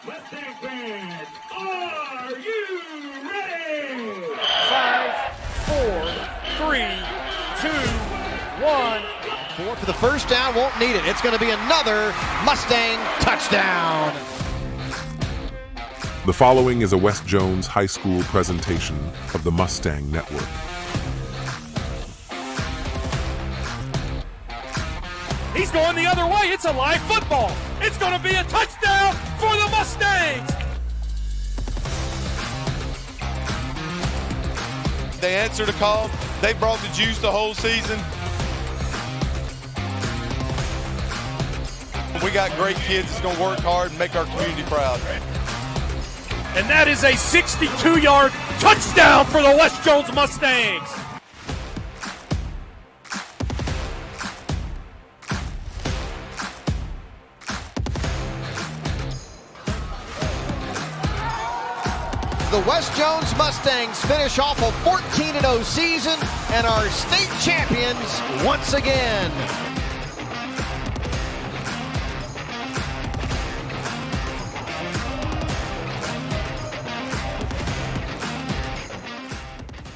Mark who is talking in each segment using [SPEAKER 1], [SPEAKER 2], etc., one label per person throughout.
[SPEAKER 1] Mustang fans, are you ready?
[SPEAKER 2] 5, 4, 3, 2, 1.
[SPEAKER 3] Four for the first down, won't need it. It's going to be another Mustang touchdown.
[SPEAKER 4] The following is a West Jones High School presentation of the Mustang Network.
[SPEAKER 2] He's going the other way. It's a live football. It's going to be a touchdown for the Mustangs.
[SPEAKER 5] They answered a call. They brought the juice the whole season. We got great kids that's going to work hard and make our community proud.
[SPEAKER 2] And that is a 62-yard touchdown for the West Jones Mustangs.
[SPEAKER 3] The West Jones Mustangs finish off a 14-0 season and are state champions once again.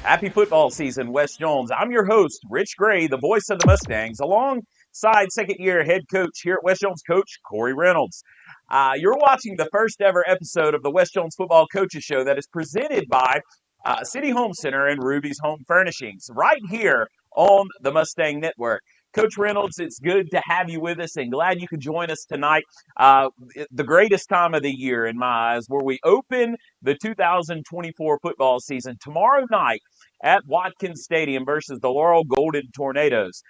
[SPEAKER 6] Happy football season, West Jones. I'm your host, Rich Gray, the voice of the Mustangs, alongside second-year head coach here at West Jones, Coach Cory Reynolds. You're watching the first ever episode of the West Jones Football Coaches Show that is presented by City Home Center and Ruby's Home Furnishings, right here on the Mustang Network. Coach Reynolds, it's good to have you with us and glad you could join us tonight. The greatest time of the year in my eyes, where we open the 2024 football season tomorrow night at Watkins Stadium versus the Laurel Golden Tornadoes.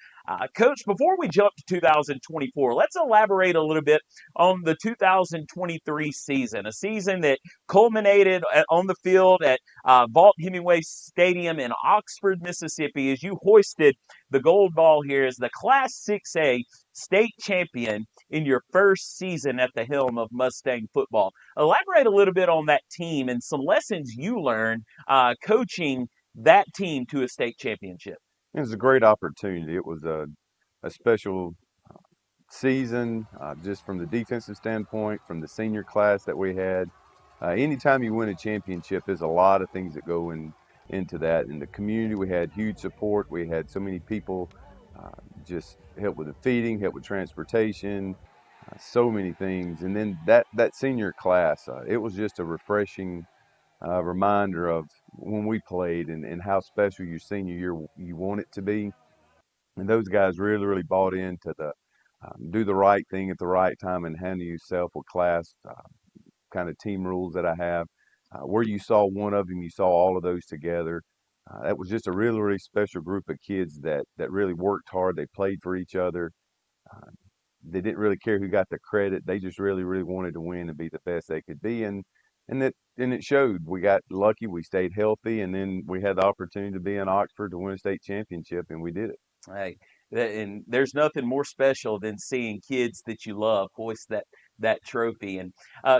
[SPEAKER 6] Coach, before we jump to 2024, let's elaborate a little bit on the 2023 season, a season that culminated on the field at Vaught-Hemingway Stadium in Oxford, Mississippi, as you hoisted the gold ball here as the Class 6A state champion in your first season at the helm of Mustang football. Elaborate a little bit on that team and some lessons you learned coaching that team to a state championship.
[SPEAKER 7] It was a great opportunity. It was a special season, just from the defensive standpoint, from the senior class that we had. Anytime you win a championship, there's a lot of things that go into that. In the community, we had huge support. We had so many people just help with the feeding, help with transportation, so many things. And then that senior class, it was just a refreshing reminder of when we played and how special your senior year you want it to be. And those guys really, really bought into the do the right thing at the right time and handle yourself with class kind of team rules that I have. Where you saw one of them, you saw all of those together. That was just a really, really special group of kids that really worked hard. They played for each other. They didn't really care who got the credit. They just really, really wanted to win and be the best they could be. And it showed. We got lucky. We stayed healthy, and then we had the opportunity to be in Oxford to win a state championship, and we did it.
[SPEAKER 6] Hey, and there's nothing more special than seeing kids that you love hoist that trophy. And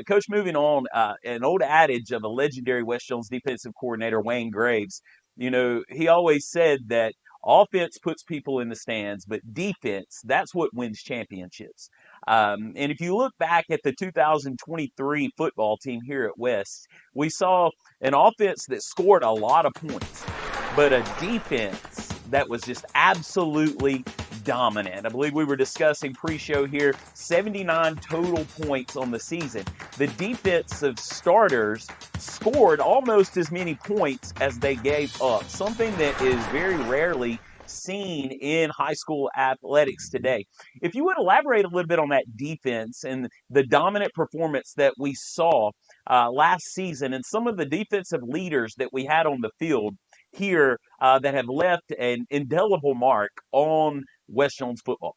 [SPEAKER 6] Coach, moving on, an old adage of a legendary West Jones defensive coordinator, Wayne Graves. You know, he always said that offense puts people in the stands, but defense, that's what wins championships. And if you look back at the 2023 football team here at West, we saw an offense that scored a lot of points, but a defense that was just absolutely dominant. I believe we were discussing pre-show here, 79 total points on the season. The defensive starters scored almost as many points as they gave up, something that is very rarely seen in high school athletics today. If you would elaborate a little bit on that defense and the dominant performance that we saw last season and some of the defensive leaders that we had on the field here that have left an indelible mark on West Jones football.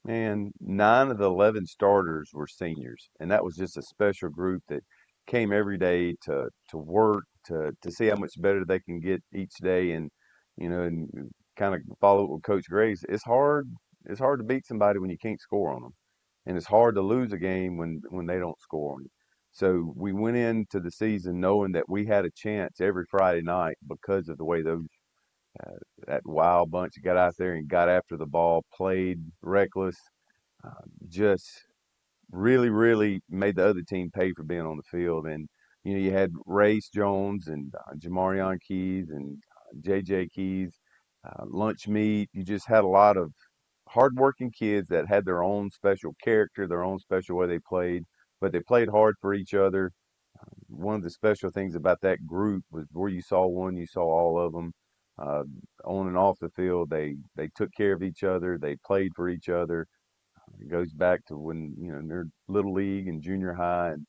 [SPEAKER 7] And 9 of the 11 starters were seniors, and that was just a special group that came every day to work, to see how much better they can get each day, and and kind of follow up with Coach Graves. It's hard to beat somebody when you can't score on them, and it's hard to lose a game when they don't score on you. So we went into the season knowing that we had a chance every Friday night because of the way that wild bunch got out there and got after the ball, played reckless, just really, really made the other team pay for being on the field. And, you had Race Jones and Jamarion Keys and J.J. Keys, Lunch Meat. You just had a lot of hardworking kids that had their own special character, their own special way they played, but they played hard for each other. One of the special things about that group was where you saw one, you saw all of them. Uh, on and off the field, they took care of each other. They played for each other. It goes back to when they're little league and junior high, and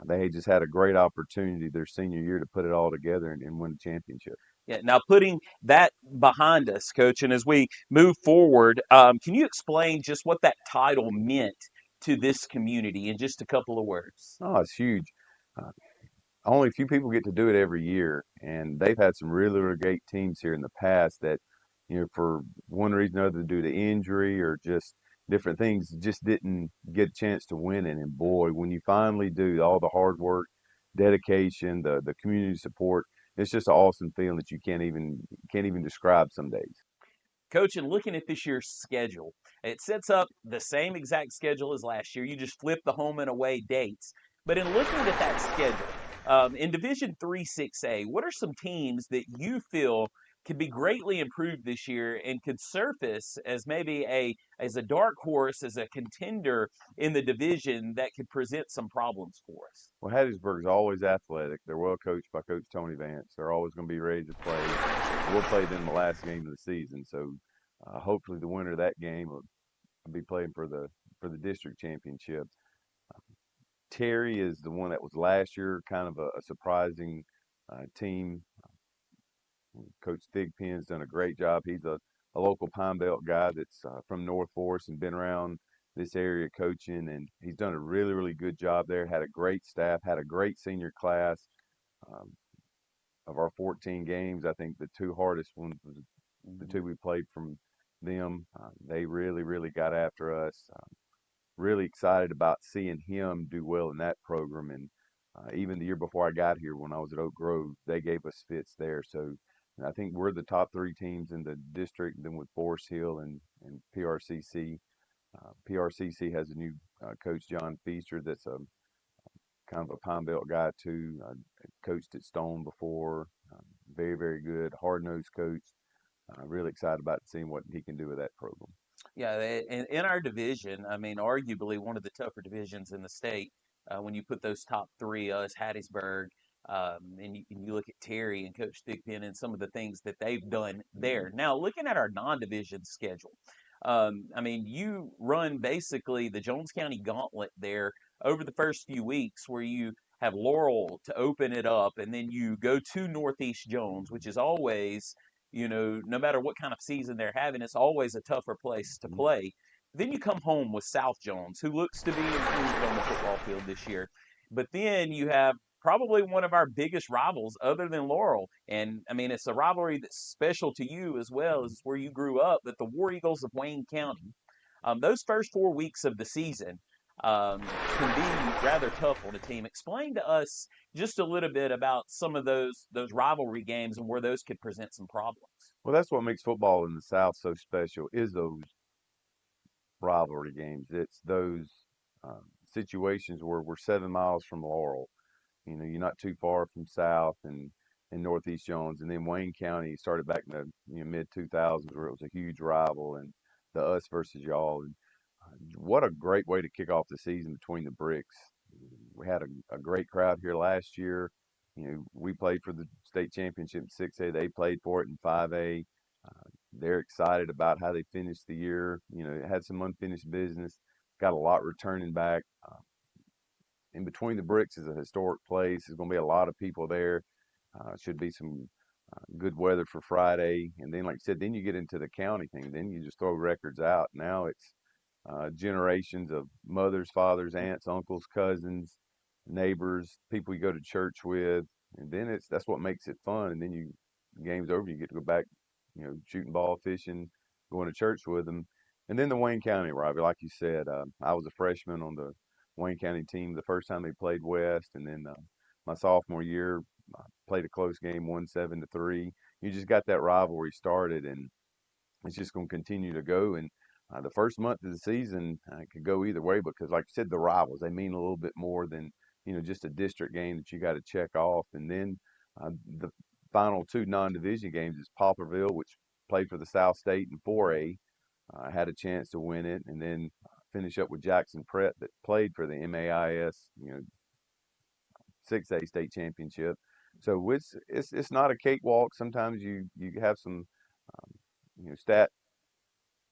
[SPEAKER 7] they just had a great opportunity their senior year to put it all together and win a championship.
[SPEAKER 6] Yeah. Now, putting that behind us, Coach, and as we move forward, can you explain just what that title meant to this community in just a couple of words?
[SPEAKER 7] Oh, it's huge. Uh, Only a few people get to do it every year, and they've had some really, really great teams here in the past that, for one reason or other, due to injury or just different things, just didn't get a chance to win it. And boy, when you finally do, all the hard work, dedication, the community support, it's just an awesome feeling that you can't even describe some days.
[SPEAKER 6] Coach, and looking at this year's schedule, it sets up the same exact schedule as last year. You just flip the home and away dates. But in looking at that schedule, in Division 3 6A, what are some teams that you feel could be greatly improved this year and could surface as maybe as a dark horse, as a contender in the division that could present some problems for us?
[SPEAKER 7] Well, Hattiesburg's always athletic. They're well coached by Coach Tony Vance. They're always going to be ready to play. We'll play them the last game of the season, so hopefully the winner of that game will be playing for the district championship. Terry is the one that was last year, kind of a surprising team. Coach Thigpen's done a great job. He's a local Pine Belt guy that's from North Forest and been around this area coaching, and he's done a really, really good job there. Had a great staff, had a great senior class. Um, of our 14 games, I think the two hardest ones was the two we played from them. They really, really got after us. Really excited about seeing him do well in that program. And even the year before I got here, when I was at Oak Grove, they gave us fits there. So I think we're the top three teams in the district, and then with Forest Hill and PRCC. PRCC has a new coach, John Feaster, that's a kind of a Pine Belt guy too. Coached at Stone before. Very, very good, hard-nosed coach. Really excited about seeing what he can do with that program.
[SPEAKER 6] Yeah, in our division, I mean, arguably one of the tougher divisions in the state. When you put those top three, us, Hattiesburg, and you look at Terry and Coach Thigpen and some of the things that they've done there. Now, looking at our non-division schedule, I mean, you run basically the Jones County Gauntlet there over the first few weeks, where you have Laurel to open it up, and then you go to Northeast Jones, which is always, no matter what kind of season they're having, it's always a tougher place to play. Then you come home with South Jones, who looks to be improved on the football field this year. But then you have probably one of our biggest rivals other than Laurel. And I mean, it's a rivalry that's special to you as well as where you grew up, but the War Eagles of Wayne County. Those first 4 weeks of the season can be rather tough on a team. Explain to us just a little bit about some of those rivalry games and where those could present some problems.
[SPEAKER 7] Well, that's what makes football in the South so special, is those rivalry games. It's those situations where we're 7 miles from Laurel. You're not too far from South and Northeast Jones, and then Wayne County started back in the mid 2000s, where it was a huge rival, and the us versus y'all. And what a great way to kick off the season between the bricks. We had a great crowd here last year. We played for the state championship in 6A. They played for it in 5A. They're excited about how they finished the year. It had some unfinished business. Got a lot returning back. In between the bricks is a historic place. There's going to be a lot of people there. Should be some good weather for Friday. And then, like I said, then you get into the county thing. Then you just throw records out. Now it's generations of mothers, fathers, aunts, uncles, cousins, neighbors, people you go to church with. And then that's what makes it fun. And then game's over, you get to go back, shooting ball, fishing, going to church with them. And then the Wayne County rivalry, like you said, I was a freshman on the Wayne County team the first time they played West, and then my sophomore year, I played a close game, won 7-3. You just got that rivalry started, and it's just going to continue to go. And the first month of the season could go either way because, like you said, the rivals, they mean a little bit more than, just a district game that you got to check off. And then the final 2 non-division games is Poplarville, which played for the South State in 4A, had a chance to win it, and then finish up with Jackson Prep that played for the MAIS, 6A state championship. So it's not a cakewalk. Sometimes you have some stat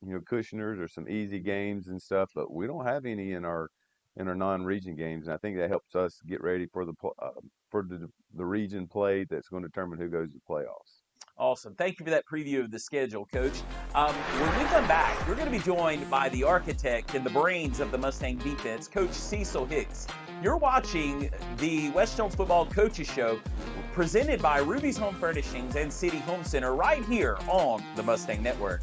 [SPEAKER 7] cushioners or some easy games and stuff, but we don't have any in our non-region games, and I think that helps us get ready for the region play that's going to determine who goes to the playoffs.
[SPEAKER 6] Awesome. Thank you for that preview of the schedule, Coach. When we come back, we're going to be joined by the architect and the brains of the Mustang defense, Coach Cecil Hicks. You're watching the West Jones Football Coaches Show presented by Ruby's Home Furnishings and City Home Center right here on the Mustang Network.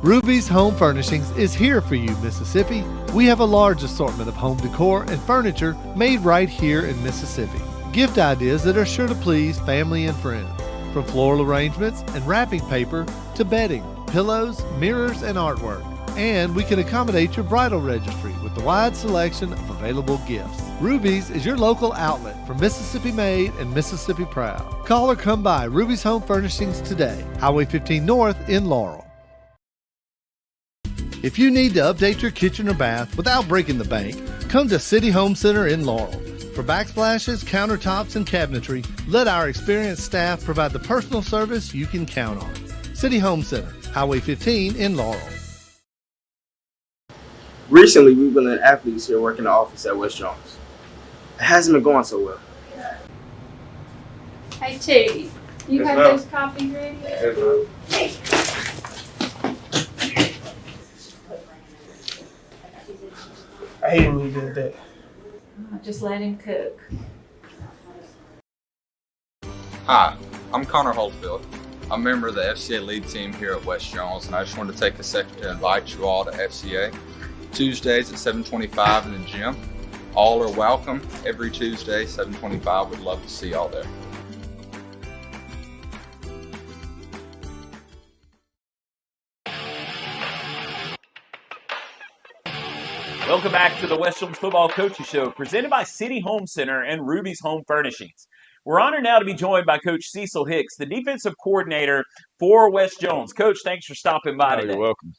[SPEAKER 8] Ruby's Home Furnishings is here for you, Mississippi. We have a large assortment of home decor and furniture made right here in Mississippi. Gift ideas that are sure to please family and friends. From floral arrangements and wrapping paper to bedding, pillows, mirrors, and artwork. And we can accommodate your bridal registry with the wide selection of available gifts. Ruby's is your local outlet for Mississippi made and Mississippi proud. Call or come by Ruby's Home Furnishings today, Highway 15 North in Laurel. If you need to update your kitchen or bath without breaking the bank, come to City Home Center in Laurel. For backsplashes, countertops, and cabinetry, let our experienced staff provide the personal service you can count on. City Home Center, Highway 15 in Laurel.
[SPEAKER 9] Recently, we've been an athletes here working in the office at West Jones. It hasn't been going so well.
[SPEAKER 10] Hey, T, you have those copies ready? Hey.
[SPEAKER 9] I hate when you did that.
[SPEAKER 10] Just let him cook.
[SPEAKER 11] Hi, I'm Connor Holdfield. I'm a member of the FCA lead team here at West Jones, and I just wanted to take a second to invite you all to FCA Tuesdays at 7:25 in the gym. All are welcome every Tuesday, 7:25. We'd love to see y'all there.
[SPEAKER 6] Welcome back to the West Jones Football Coaches Show, presented by City Home Center and Ruby's Home Furnishings. We're honored now to be joined by Coach Cecil Hicks, the defensive coordinator for West Jones. Coach, thanks for stopping by today.
[SPEAKER 7] You're welcome.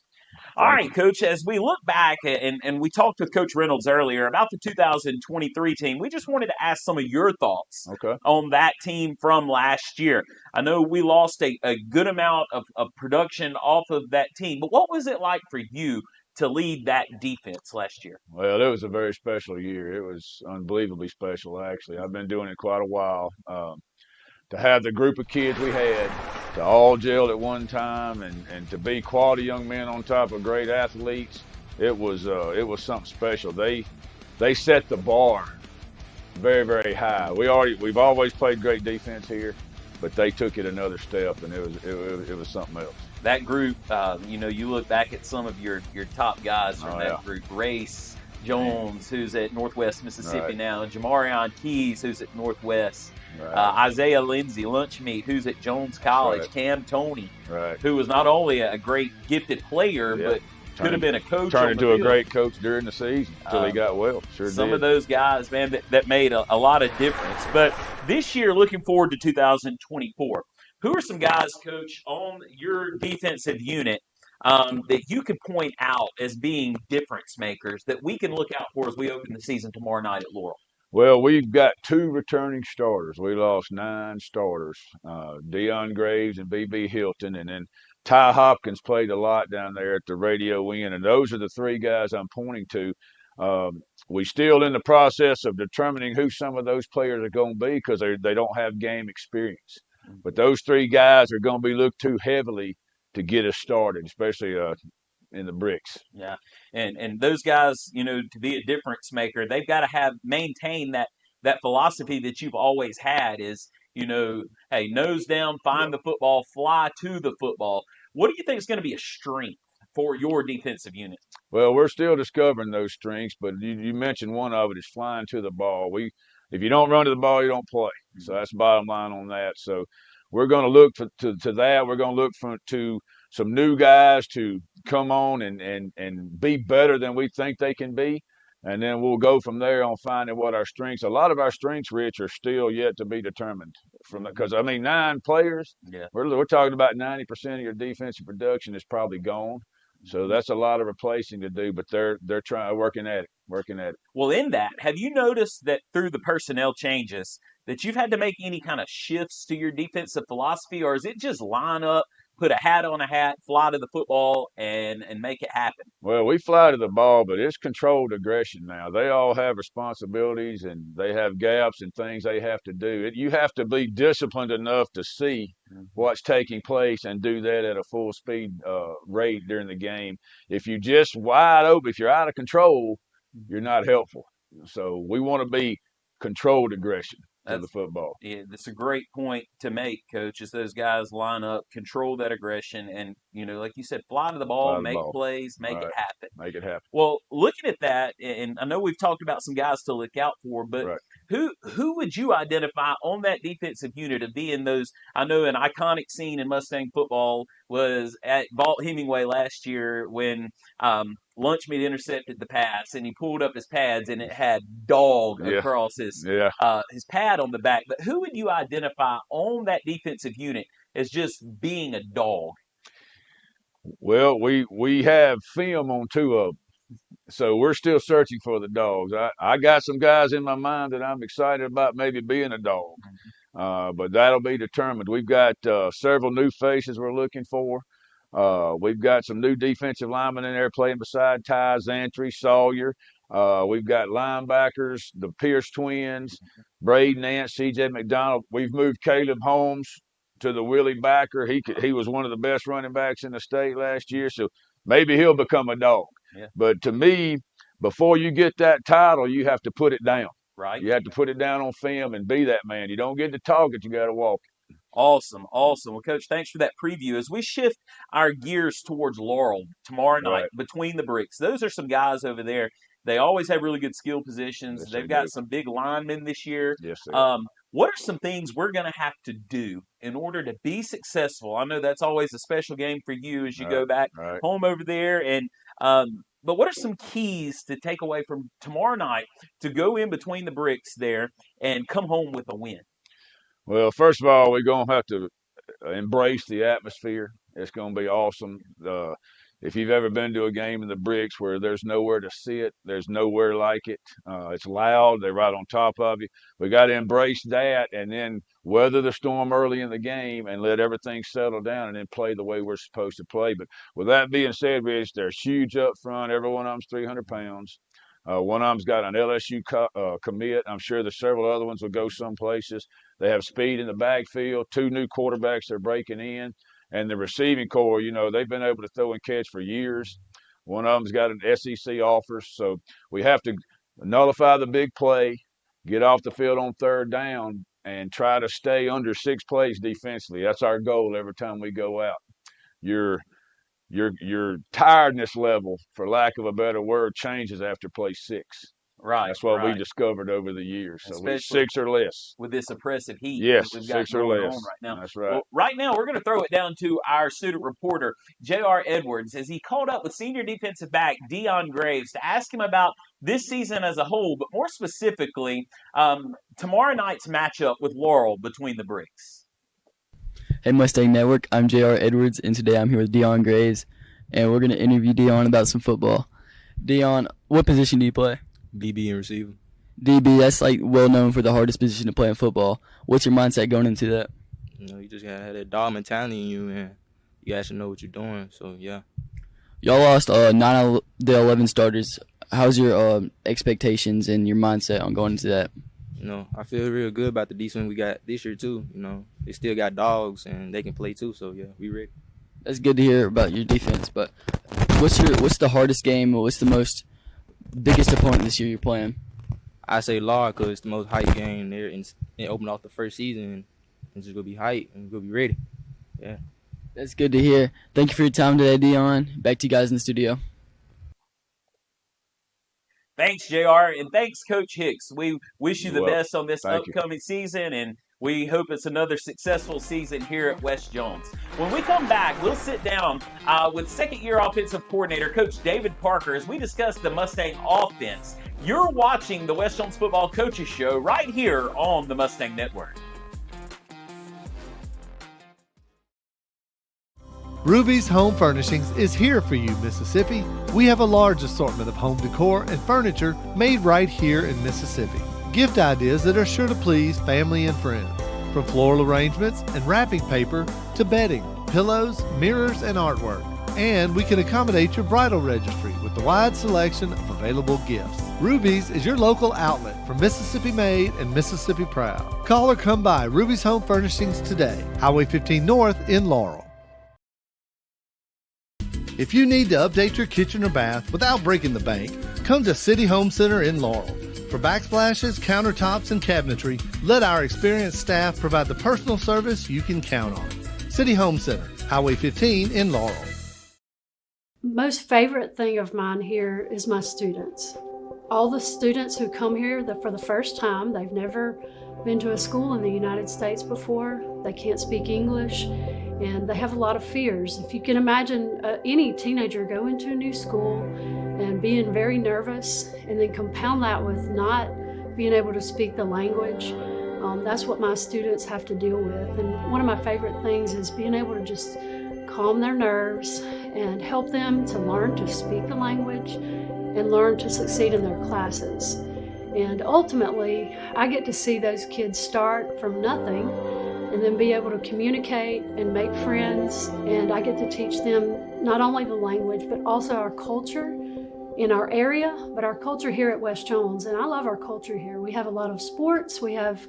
[SPEAKER 6] All right, Coach, as we look back, and we talked with Coach Reynolds earlier about the 2023 team, we just wanted to ask some of your thoughts on that team from last year. I know we lost a good amount of production off of that team, but what was it like for you to lead that defense last year?
[SPEAKER 12] Well, it was a very special year. It was unbelievably special, actually. I've been doing it quite a while. To have the group of kids we had to all gel at one time and to be quality young men on top of great athletes, it was something special. They set the bar very, very high. We've always played great defense here, but they took it another step, and it was something else.
[SPEAKER 6] That group, you look back at some of your top guys from that group. Race Jones, who's at Northwest Mississippi now, and Jamarion Keys, who's at Northwest. Isaiah Lindsay, Lunchmeat, who's at Jones College. Cam Toney, who was not only a great gifted player, but could have been a coach.
[SPEAKER 12] Turned into a great coach during the season until he got well.
[SPEAKER 6] Some of those guys, man, that made a lot of difference. But this year, looking forward to 2024, who are some guys, Coach, on your defensive unit that you could point out as being difference makers that we can look out for as we open the season tomorrow night at Laurel?
[SPEAKER 12] Well, we've got 2 returning starters. We lost 9 starters, Deion Graves and B.B. Hilton, and then Ty Hopkins played a lot down there at the radio end, and those are the 3 guys I'm pointing to. We're still in the process of determining who some of those players are going to be because they don't have game experience. But those 3 guys are going to be looked to heavily to get us started, especially in the bricks.
[SPEAKER 6] Yeah, and those guys, to be a difference maker, they've got to maintain that philosophy that you've always had is, hey, nose down, find the football, fly to the football. What do you think is going to be a strength for your defensive unit?
[SPEAKER 12] Well, we're still discovering those strengths, but you mentioned one of it is flying to the ball. If you don't run to the ball, you don't play. So that's the bottom line on that. So we're going to look to that. We're going to look to some new guys to come on and be better than we think they can be. And then we'll go from there on finding what our strengths. A lot of our strengths, Rich, are still yet to be determined from that. Because, 9 players, we're talking about 90% of your defensive production is probably gone. So that's a lot of replacing to do, but they're working at it.
[SPEAKER 6] Well, in that, have you noticed that through the personnel changes that you've had to make any kind of shifts to your defensive philosophy, or is it just line up, put a hat on a hat, fly to the football, and make it happen?
[SPEAKER 12] Well, we fly to the ball, but it's controlled aggression now. They all have responsibilities, and they have gaps and things they have to do. You have to be disciplined enough to see what's taking place and do that at a full speed rate during the game. If you just wide open, if you're out of control, you're not helpful. So we want to be controlled aggression to the football.
[SPEAKER 6] Yeah, that's a great point to make, Coach, is those guys line up, control that aggression, and, like you said, fly to the ball, make plays, make it happen.
[SPEAKER 12] Make it happen.
[SPEAKER 6] Well, looking at that, and I know we've talked about some guys to look out for, but who would you identify on that defensive unit of being those? I know an iconic scene in Mustang football was at Vaught Hemingway last year when Lunchmeat intercepted the pass, and he pulled up his pads, and it had dog across his pad on the back. But who would you identify on that defensive unit as just being a dog?
[SPEAKER 12] Well, we have film on 2 of them, so we're still searching for the dogs. I got some guys in my mind that I'm excited about maybe being a dog, but that'll be determined. We've got several new faces we're looking for. We've got some new defensive linemen in there playing beside Ty Zantry, Sawyer. We've got linebackers, the Pierce twins, Braden Nance, C.J. McDonald. We've moved Caleb Holmes to the Willie backer. He was one of the best running backs in the state last year, so maybe he'll become a dog. Yeah. But to me, before you get that title, you have to put it down.
[SPEAKER 6] Right.
[SPEAKER 12] You have to put it down on film and be that man. You don't get the target, you got to walk it.
[SPEAKER 6] Awesome. Well, Coach, thanks for that preview. As we shift our gears towards Laurel tomorrow night, between the bricks, those are some guys over there. They always have really good skill positions.
[SPEAKER 12] Yes,
[SPEAKER 6] they've got some big linemen this year.
[SPEAKER 12] Yes,
[SPEAKER 6] what are some things we're going to have to do in order to be successful? I know that's always a special game for you as you go back home over there. And but what are some keys to take away from tomorrow night to go in between the bricks there and come home with a win?
[SPEAKER 12] Well, first of all, we're going to have to embrace the atmosphere. It's going to be awesome. If you've ever been to a game in the bricks where there's nowhere to sit, there's nowhere like it. It's loud. They're right on top of you. We got to embrace that and then weather the storm early in the game and let everything settle down and then play the way we're supposed to play. But with that being said, Rich, they're huge up front. Every one of them's 300 pounds. One of them's got an LSU commit. I'm sure there's several other ones will go some places. They have speed in the backfield. 2 new quarterbacks they're breaking in. And the receiving core, they've been able to throw and catch for years. One of them's got an SEC offer. So we have to nullify the big play, get off the field on 3rd down, and try to stay under 6 plays defensively. That's our goal every time we go out. Your tiredness level, for lack of a better word, changes after play 6.
[SPEAKER 6] Right.
[SPEAKER 12] That's what we discovered over the years. So 6 or less.
[SPEAKER 6] With this oppressive heat.
[SPEAKER 12] Yes,
[SPEAKER 6] we've got
[SPEAKER 12] 6 or less.
[SPEAKER 6] On right now.
[SPEAKER 12] That's right.
[SPEAKER 6] Well, right now, we're going to throw it down to our student reporter, J.R. Edwards, as he called up with senior defensive back Dion Graves to ask him about this season as a whole, but more specifically, tomorrow night's matchup with Laurel between the bricks.
[SPEAKER 13] Hey, Mustang Network. I'm J.R. Edwards, and today I'm here with Dion Graves, and we're going to interview Dion about some football. Dion, what position do you play?
[SPEAKER 14] DB and receiver.
[SPEAKER 13] DB, that's well known for the hardest position to play in football. What's your mindset going into that?
[SPEAKER 14] You just gotta have that dog mentality in you, and you guys should know what you're doing. So yeah.
[SPEAKER 13] Y'all lost 9 of the 11 starters. How's your expectations and your mindset on going into that?
[SPEAKER 14] I feel real good about the defense we got this year too. They still got dogs and they can play too. So yeah, we ready.
[SPEAKER 13] That's good to hear about your defense. But what's the hardest game, or what's the biggest opponent this year you're playing?
[SPEAKER 14] I say Law because it's the most hype game there, and it opened off the first season, and it's just gonna be hype and we're gonna be ready. Yeah.
[SPEAKER 13] That's good to hear. Thank you for your time today, Dion. Back to you guys in the studio.
[SPEAKER 6] Thanks, JR, and thanks, Coach Hicks. We wish you the best on this upcoming season, and We hope it's another successful season here at West Jones. When we come back, we'll sit down with second-year offensive coordinator, Coach David Parker, as we discuss the Mustang offense. You're watching the West Jones Football Coaches Show right here on the Mustang Network.
[SPEAKER 8] Ruby's Home Furnishings is here for you, Mississippi. We have a large assortment of home decor and furniture made right here in Mississippi. Gift ideas that are sure to please family and friends. From floral arrangements and wrapping paper to bedding, pillows, mirrors, and artwork. And we can accommodate your bridal registry with the wide selection of available gifts. Ruby's is your local outlet for Mississippi made and Mississippi proud. Call or come by Ruby's Home Furnishings today, Highway 15 North in Laurel. If you need to update your kitchen or bath without breaking the bank, come to City Home Center in Laurel. For backsplashes, countertops, and cabinetry, let our experienced staff provide the personal service you can count on. City Home Center, Highway 15 in Laurel.
[SPEAKER 10] Most favorite thing of mine here is my students. All the students who come here for the first time, they've never been to a school in the United States before, they can't speak English, and they have a lot of fears. If you can imagine any teenager going to a new school and being very nervous, and then compound that with not being able to speak the language, that's what my students have to deal with. And one of my favorite things is being able to just calm their nerves and help them to learn to speak the language and learn to succeed in their classes. And ultimately, I get to see those kids start from nothing and then be able to communicate and make friends. And I get to teach them not only the language, but also our culture in our area, but our culture here at West Jones. And I love our culture here. We have a lot of sports, we have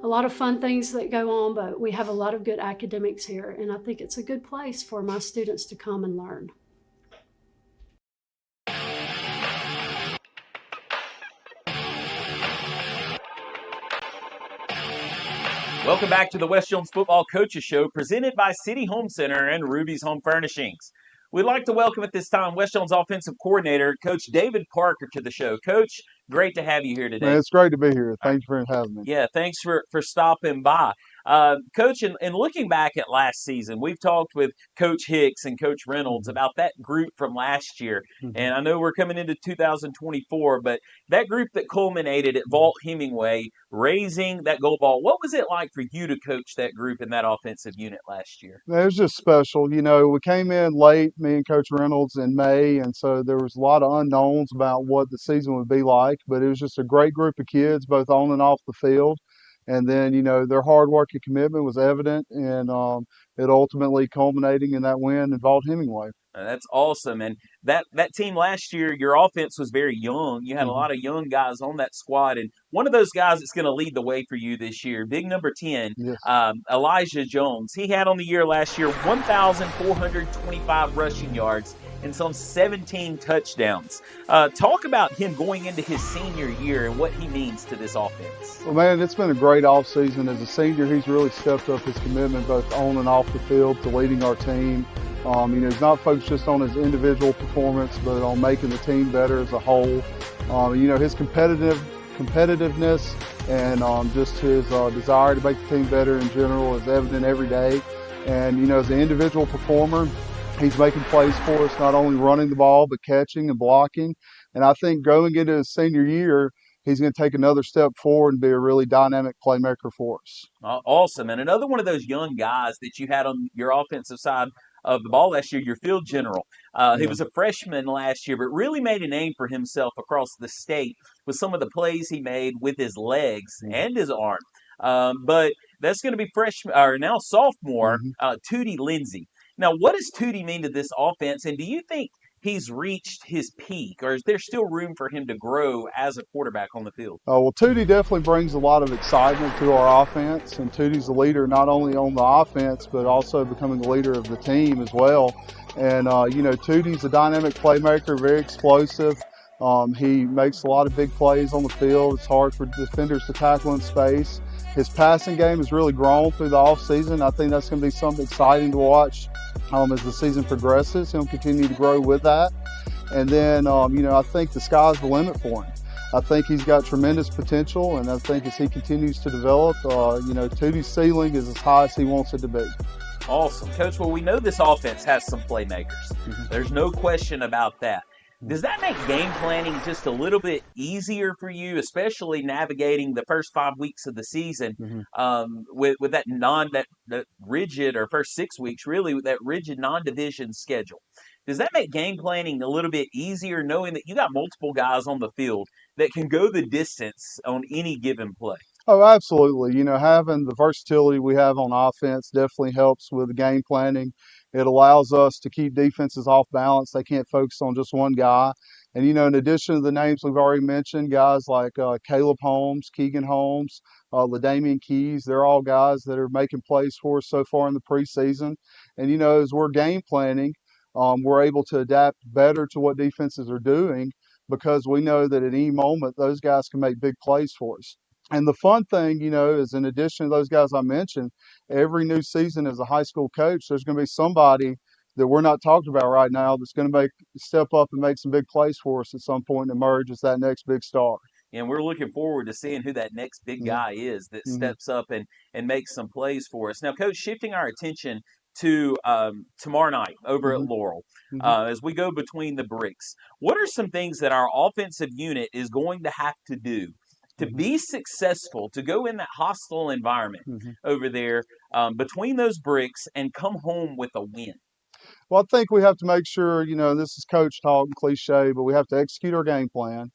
[SPEAKER 10] a lot of fun things that go on, but we have a lot of good academics here. And I think it's a good place for my students to come and learn.
[SPEAKER 6] Welcome back to the West Jones Football Coaches Show, presented by City Home Center and Ruby's Home Furnishings. We'd like to welcome at this time West Jones offensive coordinator, Coach David Parker, to the show. Coach, great to have you here today.
[SPEAKER 15] Man, it's great to be here. Thanks for having me.
[SPEAKER 6] Yeah, thanks for stopping by. Coach, in looking back at last season, we've talked with Coach Hicks and Coach Reynolds about that group from last year. And I know we're coming into 2024, but that group that culminated at Vaught Hemingway, raising that goal ball, what was it like for you to coach that group in that offensive unit last year?
[SPEAKER 15] It was just special. You know, we came in late, me and Coach Reynolds, in May, and so there was a lot of unknowns about what the season would be like, but it was just a great group of kids, both on and off the field. And then, you know, their hard work and commitment was evident, and it ultimately culminating in that win in Vaught Hemingway.
[SPEAKER 6] That's awesome. And that team last year, your offense was very young. You had a lot of young guys on that squad. And one of those guys that's going to lead the way for you this year, big number 10,
[SPEAKER 15] Yes.
[SPEAKER 6] Elijah Jones. He had on the year last year 1,425 rushing yards and some 17 touchdowns. Talk about him going into his senior year and what he means to this offense.
[SPEAKER 15] Well, man, it's been a great offseason. As a senior, he's really stepped up his commitment both on and off the field to leading our team. You know, he's not focused just on his individual performance, but on making the team better as a whole. You know, his competitiveness and just his desire to make the team better in general is evident every day. And, you know, as an individual performer, he's making plays for us, not only running the ball, but catching and blocking. And I think going into his senior year, he's going to take another step forward and be a really dynamic playmaker for us.
[SPEAKER 6] Awesome. And another one of those young guys that you had on your offensive side of the ball last year, your field general. He was a freshman last year, but really made a name for himself across the state with some of the plays he made with his legs and his arm. But that's going to be now sophomore, Tootie Lindsay. Now, what does Tootie mean to this offense, and do you think he's reached his peak, or is there still room for him to grow as a quarterback on the field?
[SPEAKER 15] Well, Tootie definitely brings a lot of excitement to our offense, and Tootie's the leader not only on the offense, but also becoming the leader of the team as well. And, you know, Tootie's a dynamic playmaker, very explosive. He makes a lot of big plays on the field. It's hard for defenders to tackle in space. His passing game has really grown through the offseason. I think that's going to be something exciting to watch as the season progresses. He'll continue to grow with that. And then, you know, I think the sky's the limit for him. I think he's got tremendous potential, and I think as he continues to develop, Tootie's ceiling is as high as he wants it to be.
[SPEAKER 6] Awesome. Coach, well, we know this offense has some playmakers. There's no question about that. Does that make game planning just a little bit easier for you, especially navigating the first 5 weeks of the season with that rigid, or first 6 weeks really, with that rigid non-division schedule? Does that make game planning a little bit easier, knowing that you got multiple guys on the field that can go the distance on any given play?
[SPEAKER 15] Oh, absolutely. Having the versatility we have on offense definitely helps with the game planning. It allows us to keep defenses off balance. They can't focus on just one guy. And, in addition to the names we've already mentioned, guys like Caleb Holmes, Keegan Holmes, LaDamian Keys, they're all guys that are making plays for us so far in the preseason. And, as we're game planning, we're able to adapt better to what defenses are doing, because we know that at any moment those guys can make big plays for us. And the fun thing, is in addition to those guys I mentioned, every new season as a high school coach, there's going to be somebody that we're not talking about right now that's going to step up and make some big plays for us at some point and emerge as that next big star.
[SPEAKER 6] And we're looking forward to seeing who that next big guy is that steps up and makes some plays for us. Now, Coach, shifting our attention to tomorrow night over at Laurel, as we go between the bricks, what are some things that our offensive unit is going to have to do to be successful, to go in that hostile environment over there between those bricks and come home with a win?
[SPEAKER 15] Well, I think we have to make sure, this is coach talk and cliche, but we have to execute our game plan.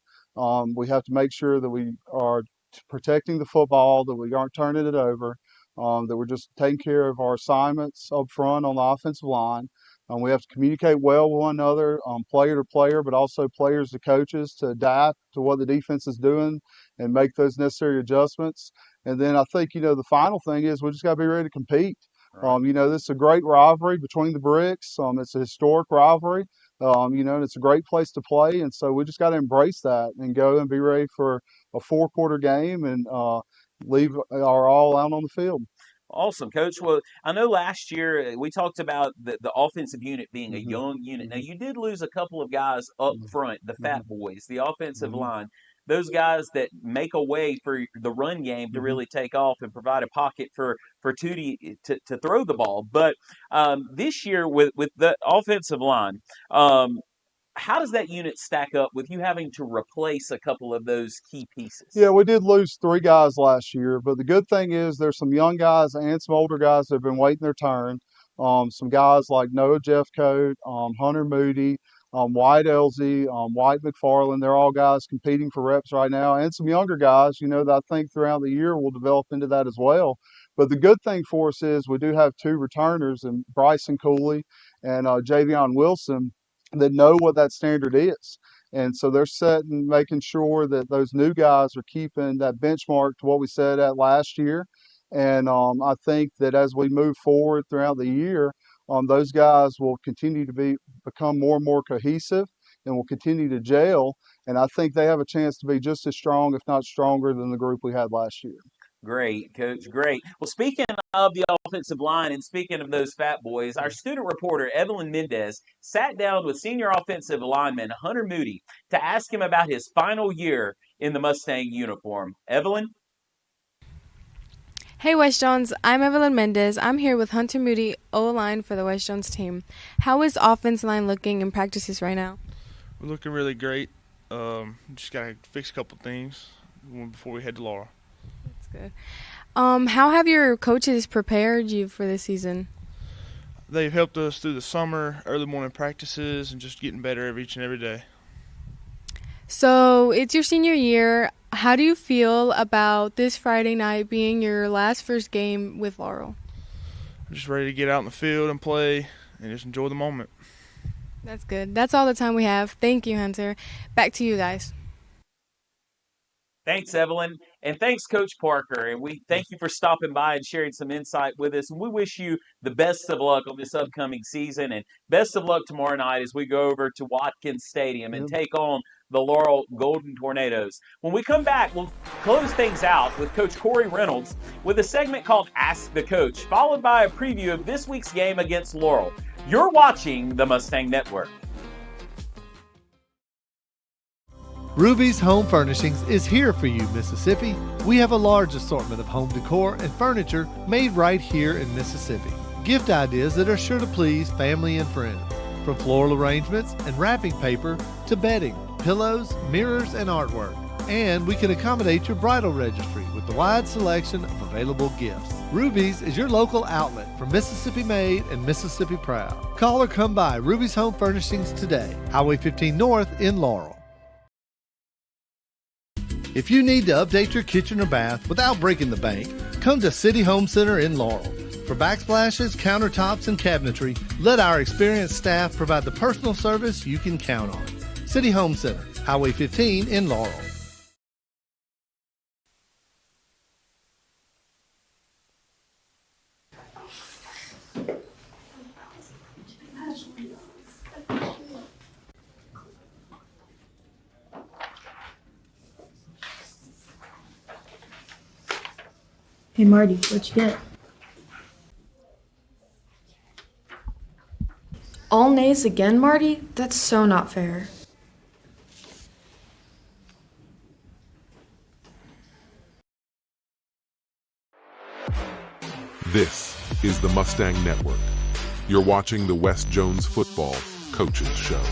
[SPEAKER 15] We have to make sure that we are protecting the football, that we aren't turning it over, that we're just taking care of our assignments up front on the offensive line. We have to communicate well with one another, player to player, but also players to coaches, to adapt to what the defense is doing and make those necessary adjustments. And then I think, the final thing is we just got to be ready to compete. Right. This is a great rivalry between the bricks. It's a historic rivalry, and it's a great place to play. And so we just got to embrace that and go and be ready for a 4-quarter game and leave our all out on the field.
[SPEAKER 6] Awesome, Coach. Well, I know last year we talked about the offensive unit being a young unit. Now, you did lose a couple of guys up front, the fat boys, the offensive line, those guys that make a way for the run game to really take off and provide a pocket for Tootie to throw the ball. But this year with the offensive line, how does that unit stack up with you having to replace a couple of those key pieces?
[SPEAKER 15] Yeah, we did lose 3 guys last year, but the good thing is there's some young guys and some older guys that have been waiting their turn. Some guys like Noah Jeffcoat, Hunter Moody, White Elsie, White McFarland, they're all guys competing for reps right now, and some younger guys, that I think throughout the year will develop into that as well. But the good thing for us is we do have 2 returners, and Bryson Cooley and Javion Wilson, that know what that standard is. And so they're setting, making sure that those new guys are keeping that benchmark to what we said at last year. And I think that as we move forward throughout the year, those guys will continue to become more and more cohesive and will continue to gel. And I think they have a chance to be just as strong, if not stronger, than the group we had last year.
[SPEAKER 6] Great, Coach, great. Well, speaking of the offensive line and speaking of those fat boys, our student reporter, Evelyn Mendez, sat down with senior offensive lineman Hunter Moody to ask him about his final year in the Mustang uniform. Evelyn?
[SPEAKER 16] Hey, West Jones. I'm Evelyn Mendez. I'm here with Hunter Moody, O-line for the West Jones team. How is offense line looking in practices right now?
[SPEAKER 17] We're looking really great. Just got to fix a couple things before we head to Laurel.
[SPEAKER 16] That's good. How have your coaches prepared you for this season?
[SPEAKER 17] They've helped us through the summer, early morning practices, and just getting better each and every day.
[SPEAKER 16] So it's your senior year. How do you feel about this Friday night being your first game with Laurel?
[SPEAKER 17] I'm just ready to get out in the field and play and just enjoy the moment.
[SPEAKER 16] That's good. That's all the time we have. Thank you, Hunter. Back to you guys.
[SPEAKER 6] Thanks, Evelyn. And thanks, Coach Parker. And we thank you for stopping by and sharing some insight with us. And we wish you the best of luck on this upcoming season. And best of luck tomorrow night as we go over to Watkins Stadium and take on the Laurel Golden Tornadoes. When we come back, we'll close things out with Coach Cory Reynolds with a segment called Ask the Coach, followed by a preview of this week's game against Laurel. You're watching the Mustang Network.
[SPEAKER 8] Ruby's Home Furnishings is here for you, Mississippi. We have a large assortment of home decor and furniture made right here in Mississippi. Gift ideas that are sure to please family and friends. From floral arrangements and wrapping paper to bedding, pillows, mirrors, and artwork. And we can accommodate your bridal registry with the wide selection of available gifts. Ruby's is your local outlet for Mississippi made and Mississippi proud. Call or come by Ruby's Home Furnishings today, Highway 15 North in Laurel. If you need to update your kitchen or bath without breaking the bank, come to City Home Center in Laurel. For backsplashes, countertops, and cabinetry, let our experienced staff provide the personal service you can count on. City Home Center, Highway 15 in Laurel.
[SPEAKER 18] Hey Marty, what'd you get? All nays again, Marty? That's so not fair.
[SPEAKER 4] This is the Mustang Network. You're watching the West Jones Football Coaches Show.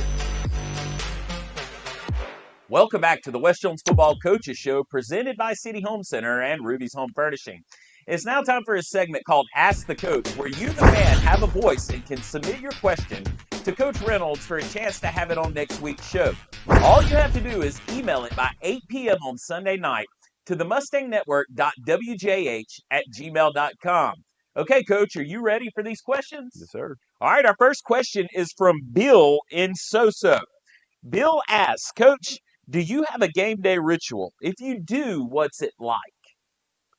[SPEAKER 6] Welcome back to the West Jones Football Coaches Show, presented by City Home Center and Ruby's Home Furnishing. It's now time for a segment called Ask the Coach, where you, the fan, have a voice and can submit your question to Coach Reynolds for a chance to have it on next week's show. All you have to do is email it by 8 p.m. on Sunday night to the mustangnetwork.wjh@gmail.com. Okay, Coach, are you ready for these questions?
[SPEAKER 7] Yes, sir.
[SPEAKER 6] All right, our first question is from Bill in Soso. Bill asks, Coach, do you have a game day ritual? If you do, what's it like?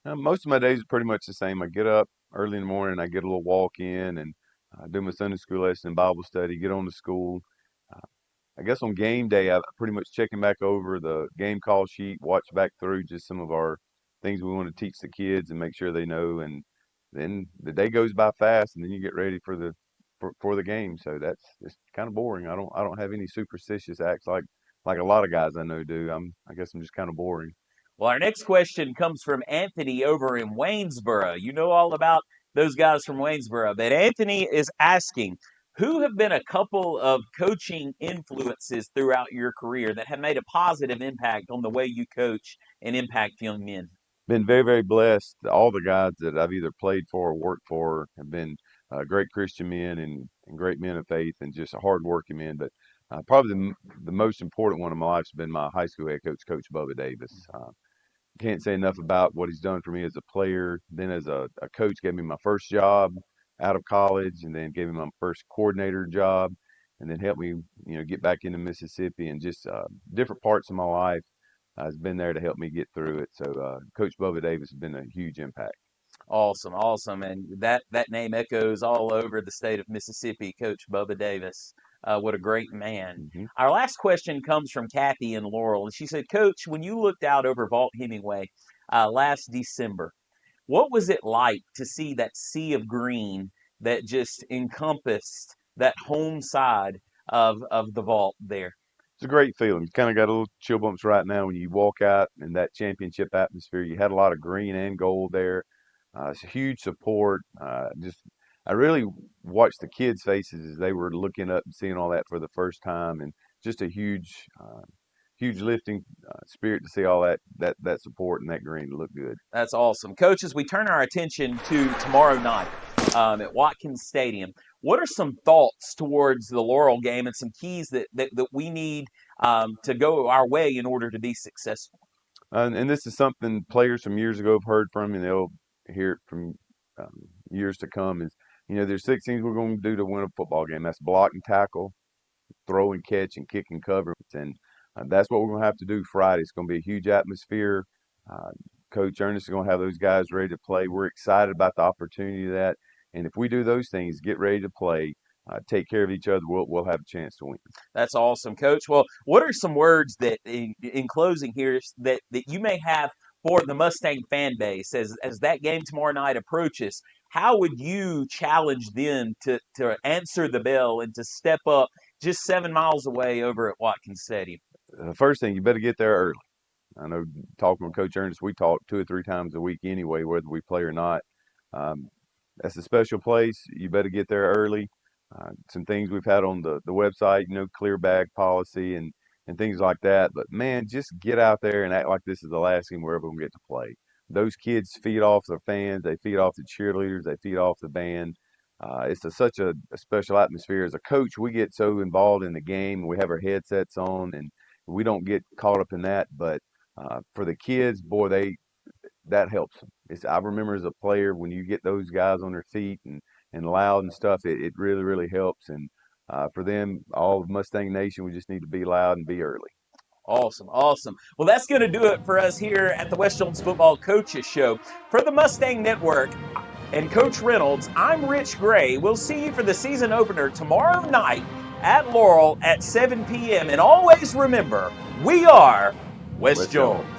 [SPEAKER 7] Most of my days are pretty much the same. I get up early in the morning, I get a little walk in, and do my Sunday school lesson, Bible study, get on to school. I guess on game day, I pretty much checking back over the game call sheet, watch back through just some of our things we want to teach the kids and make sure they know. And then the day goes by fast, and then you get ready for the game. So it's kind of boring. I don't have any superstitious acts like a lot of guys I know do. I guess I'm just kind of boring.
[SPEAKER 6] Well, our next question comes from Anthony over in Waynesboro. You know all about those guys from Waynesboro. But Anthony is asking, who have been a couple of coaching influences throughout your career that have made a positive impact on the way you coach and impact young men?
[SPEAKER 7] Been very, very blessed. All the guys that I've either played for or worked for have been great Christian men and great men of faith and just hardworking men. But probably the most important one in my life has been my high school head coach, Coach Bubba Davis. Can't say enough about what he's done for me as a player. Then as a coach, gave me my first job out of college, and then gave me my first coordinator job, and then helped me, get back into Mississippi, and just different parts of my life has been there to help me get through it. So Coach Bubba Davis has been a huge impact.
[SPEAKER 6] Awesome. And that name echoes all over the state of Mississippi, Coach Bubba Davis. What a great man.
[SPEAKER 7] Mm-hmm.
[SPEAKER 6] Our last question comes from Kathy in Laurel. And she said, Coach, when you looked out over Vaught Hemingway last December, what was it like to see that sea of green that just encompassed that home side of the vault there?
[SPEAKER 7] It's a great feeling. You kind of got a little chill bumps right now when you walk out in that championship atmosphere. You had a lot of green and gold there. It's a huge support. I really watched the kids' faces as they were looking up and seeing all that for the first time, and just a huge lifting spirit to see all that support and that green look good.
[SPEAKER 6] That's awesome. Coach, as we turn our attention to tomorrow night at Watkins Stadium, what are some thoughts towards the Laurel game and some keys that we need to go our way in order to be successful?
[SPEAKER 7] And this is something players from years ago have heard from me, and they'll hear it from years to come. Is there's 6 things we're going to do to win a football game. That's block and tackle, throw and catch, and kick and cover. And that's what we're going to have to do Friday. It's going to be a huge atmosphere. Coach Ernest is going to have those guys ready to play. We're excited about the opportunity of that. And if we do those things, get ready to play, take care of each other, we'll have a chance to win.
[SPEAKER 6] That's awesome, Coach. Well, what are some words that, in closing here, that you may have for the Mustang fan base as that game tomorrow night approaches? How would you challenge them to answer the bell and to step up just 7 miles away over at Watkins Stadium?
[SPEAKER 7] the first thing, you better get there early. I know talking with Coach Ernest, we talk 2 or 3 times a week anyway, whether we play or not. That's a special place. You better get there early. Some things we've had on the website, clear bag policy and things like that. But, man, just get out there and act like this is the last game we're ever going to get to play. Those kids feed off their fans. They feed off the cheerleaders. They feed off the band. It's such a special atmosphere. As a coach, we get so involved in the game, and we have our headsets on, and we don't get caught up in that. But for the kids, boy, that helps them. I remember as a player, when you get those guys on their feet and loud and stuff, it really, really helps. And for them, all of Mustang Nation, we just need to be loud and be early.
[SPEAKER 6] Awesome, awesome. Well, that's going to do it for us here at the West Jones Football Coaches Show. For the Mustang Network and Coach Reynolds, I'm Rich Gray. We'll see you for the season opener tomorrow night at Laurel at 7 p.m. And always remember, we are West Jones.